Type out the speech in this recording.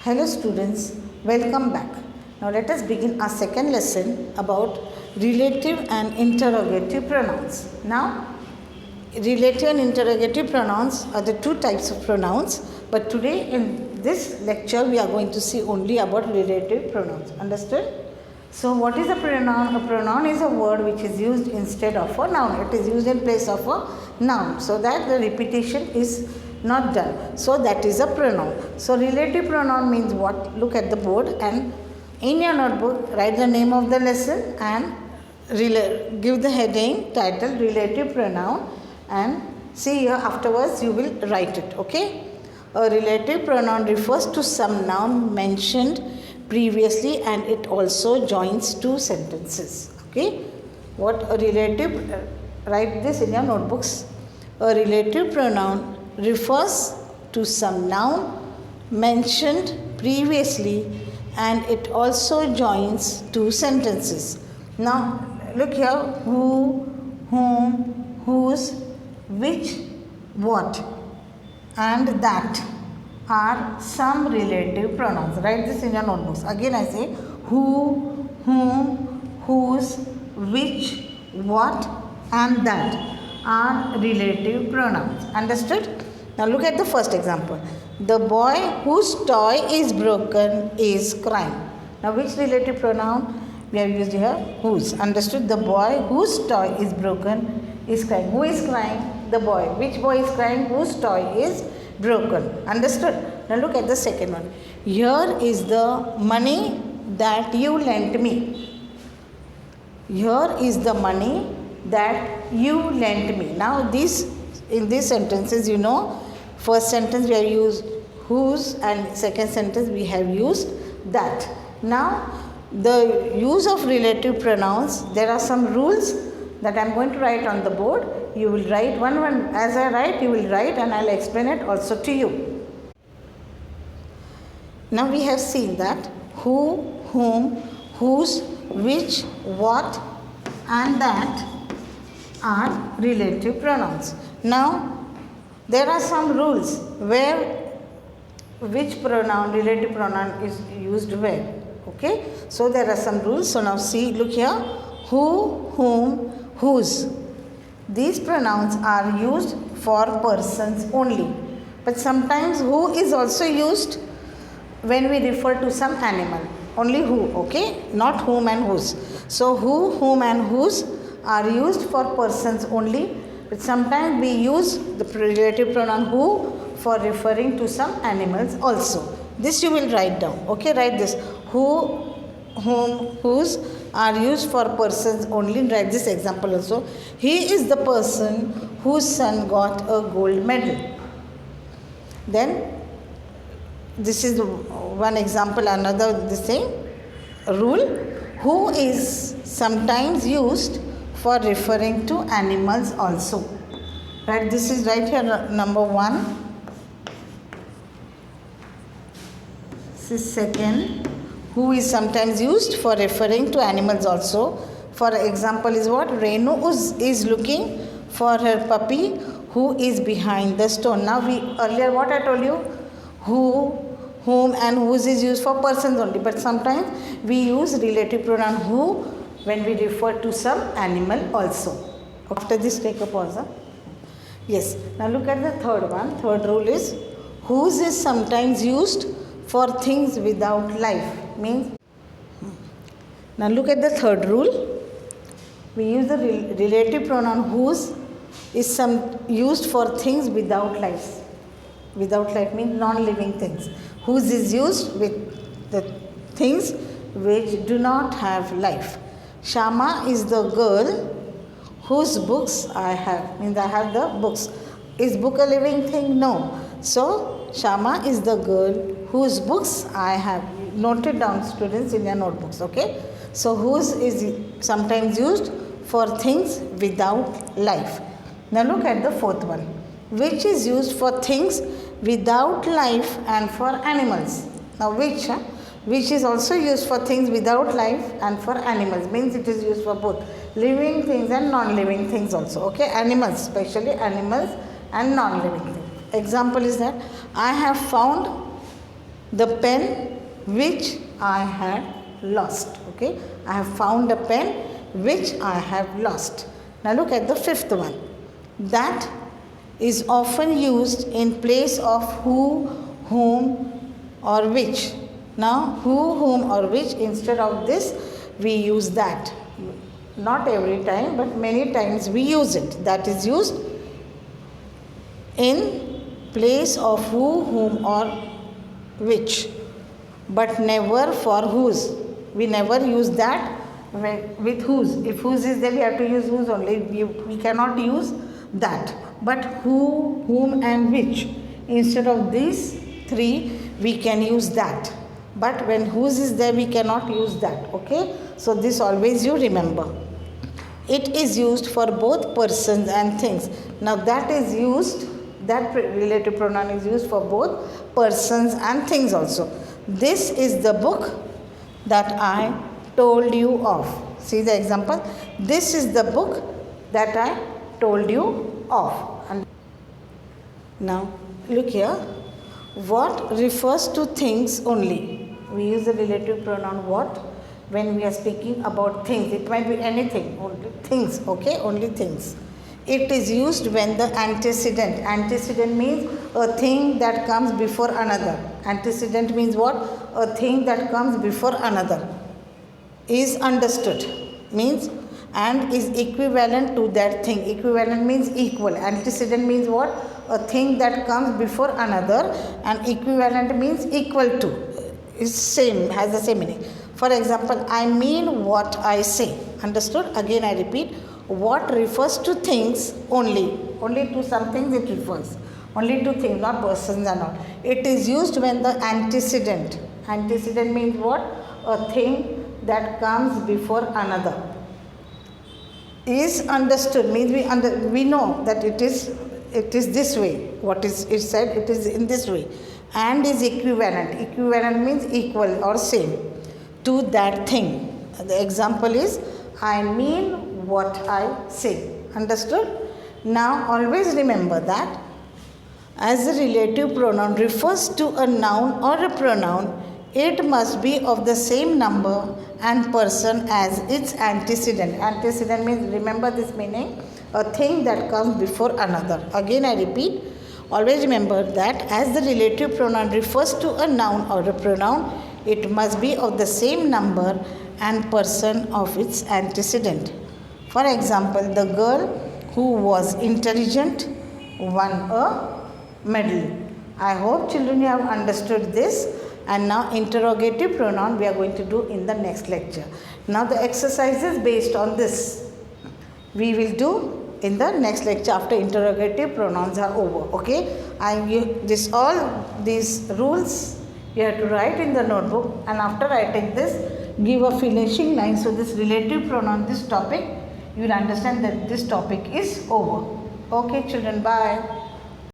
Hello students, welcome back. Now let us begin our second lesson about relative and interrogative pronouns. Now relative and interrogative pronouns are the two types of pronouns, but today in this lecture we are going to see only about relative pronouns. Understood? So what is a pronoun? A pronoun is a word which is used instead of a noun. It is used in place of a noun so that the repetition is not done. So that is a pronoun. So relative pronoun means what? Look at the board and in your notebook write the name of the lesson and give the heading title relative pronoun and see here afterwards you will write it. Okay? A relative pronoun refers to some noun mentioned previously and it also joins two sentences. Okay? What a relative, write this in your notebooks. A relative pronoun refers to some noun mentioned previously and it also joins two sentences. Now look here, who, whom, whose, which, what and that are some relative pronouns. Write this in your notebooks. Again I say who, whom, whose, which, what and that are relative pronouns. Understood? Now look at the first example. The boy whose toy is broken is crying. Now which relative pronoun we have used here? Whose. Understood? The boy whose toy is broken is crying. Who is crying? The boy. Which boy is crying? Whose toy is broken. Understood? Now look at the second one. Here is the money that you lent me. Here is the money that you lent me. Now in these sentences, you know, first sentence we have used whose and second sentence we have used that. Now the use of relative pronouns, there are some rules that I am going to write on the board. You will write one as I write, you will write and I will explain it also to you. Now we have seen that who, whom, whose, which, what and that are relative pronouns. Now there are some rules where which pronoun, relative pronoun is used where. Okay. So there are some rules. So now see, look here. Who, whom, whose. These pronouns are used for persons only. But sometimes who is also used when we refer to some animal. Only who, okay? Not whom and whose. So who, whom and whose are used for persons only. But sometimes we use the relative pronoun who for referring to some animals also. This you will write down. Okay, write this. Who, whom, whose are used for persons only. Write this example also. He is the person whose son got a gold medal. Then this is one example, another the same rule. Who is sometimes used for referring to animals also. Right, this is right here number 1. This is second. Who is sometimes used for referring to animals also. For example is what? Renu is looking for her puppy who is behind the stone. Now earlier what I told you? Who, whom and whose is used for persons only. But sometimes we use relative pronoun who when we refer to some animal also. After this take a pause. Yes. Now look at the third one. Third rule is whose is sometimes used for things without life. Means. Now look at the third rule. We use the relative pronoun whose is used for things without life. Without life means non-living things. Whose is used with the things which do not have life. Shama is the girl whose books I have. Means I have the books. Is book a living thing? No. So Shama is the girl whose books I have. Note it down, students, in your notebooks. Okay. So whose is sometimes used for things without life. Now look at the fourth one. Which is used for things without life and for animals. Now which is also used for things without life and for animals. Means it is used for both living things and non-living things also. Okay, animals, especially animals and non-living things. Example is that I have found the pen which I had lost. Okay, I have found a pen which I have lost. Now look at the fifth one. That is often used in place of who, whom, or which. Now who, whom, or which, instead of this we use that. Not every time, but many times we use it. That is used in place of who, whom, or which, but never for whose. We never use that with whose. If whose is there, we have to use whose only. We cannot use that. But who, whom, and which, instead of these three, we can use that. But when whose is there, we cannot use that. Okay, so this always you remember. It is used for both persons and things. Now that is used, that relative pronoun is used for both persons and things also. This is the book that I told you of. See the example. This is the book that I told you of. And now look here. What refers to things only. We use the relative pronoun what when we are speaking about things. It might be anything, only things. Okay, only things. It is used when the antecedent means a thing that comes before another. Antecedent means what? A thing that comes before another. Is understood means and is equivalent to that thing. Equivalent means equal. Antecedent means what? A thing that comes before another, and equivalent means equal to. Is same, has the same meaning. For example, I mean what I say. Understood? Again I repeat. What refers to things only. Only to some things it refers. Only to things, not persons and all. It is used when the antecedent. Antecedent means what? A thing that comes before another. Is understood means we know that it is this way. What is it said? It is in this way. And is equivalent. Equivalent means equal or same to that thing. The example is I mean what I say. Understood? Now always remember that as a relative pronoun refers to a noun or a pronoun, it must be of the same number and person as its antecedent. Antecedent means, remember this meaning, a thing that comes before another. Again I repeat, always remember that as the relative pronoun refers to a noun or a pronoun, it must be of the same number and person of its antecedent. For example, the girl who was intelligent won a medal. I hope children you have understood this. And now interrogative pronoun we are going to do in the next lecture. Now the exercises based on this we will do in the next lecture after interrogative pronouns are over. Okay, all these rules you have to write in the notebook, and after writing this give a finishing line. So this relative pronoun, this topic, you will understand that this topic is over. Okay children, bye.